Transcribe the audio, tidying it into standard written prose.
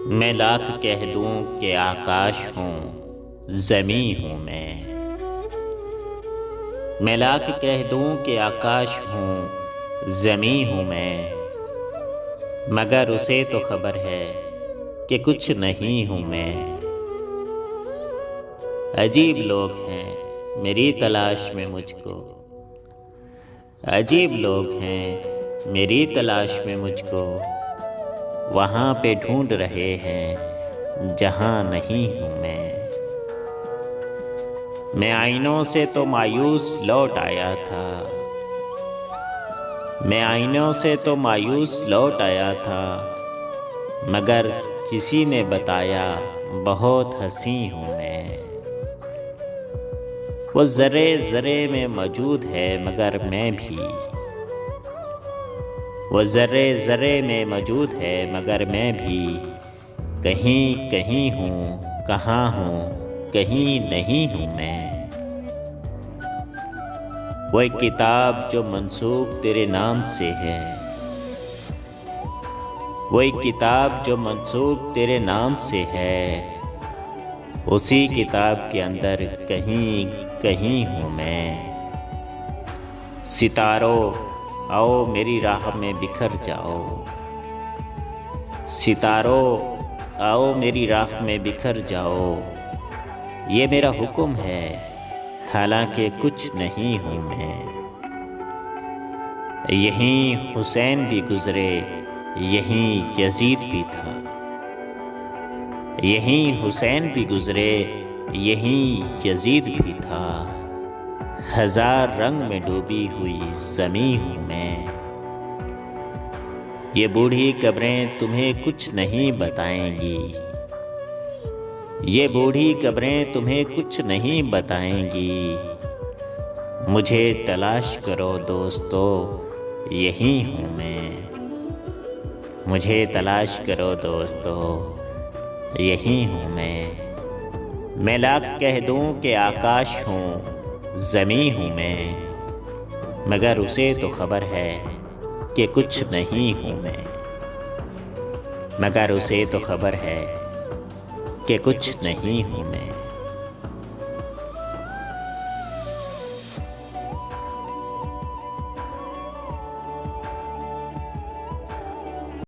میں لاکھ کہہ دوں کہ آکاش ہوں زمیں ہوں میں لاکھ کہہ دوں کہ آکاش ہوں زمیں ہوں میں، مگر اسے تو خبر ہے کہ کچھ نہیں ہوں میں۔ عجیب لوگ ہیں میری تلاش میں مجھ کو، عجیب لوگ ہیں میری تلاش میں مجھ کو، وہاں پہ ڈھونڈ رہے ہیں جہاں نہیں ہوں میں آئینوں سے تو مایوس لوٹ آیا تھا، میں آئینوں سے تو مایوس لوٹ آیا تھا، مگر کسی نے بتایا بہت حسین ہوں میں۔ وہ ذرے ذرے میں موجود ہے مگر میں بھی، وہ ذرے ذرے میں موجود ہے مگر میں بھی، کہیں کہیں ہوں کہاں ہوں کہیں نہیں ہوں میں۔ وہ ایک کتاب جو منسوب تیرے نام سے ہے، وہ ایک کتاب جو منسوب تیرے نام سے ہے، اسی کتاب کے اندر کہیں کہیں ہوں میں۔ ستاروں آؤ میری راہ میں بکھر جاؤ، ستاروں آؤ میری راہ میں بکھر جاؤ، یہ میرا حکم ہے حالانکہ کچھ نہیں ہوں میں۔ یہیں حسین بھی گزرے یہیں یزید بھی تھا، یہیں حسین بھی گزرے یہیں یزید بھی تھا، ہزار رنگ میں ڈوبی ہوئی زمیں ہوں میں۔ یہ بوڑھی قبریں تمہیں کچھ نہیں بتائیں گی، یہ بوڑھی قبریں تمہیں کچھ نہیں بتائیں گی، مجھے تلاش کرو دوستو یہیں ہوں میں، مجھے تلاش کرو دوستو یہیں ہوں میں لاکھ کہہ دوں کہ آکاش ہوں زمیں ہوں میں، مگر اسے تو خبر ہے کہ کچھ نہیں ہوں میں، مگر اسے تو خبر ہے کہ کچھ نہیں ہوں میں۔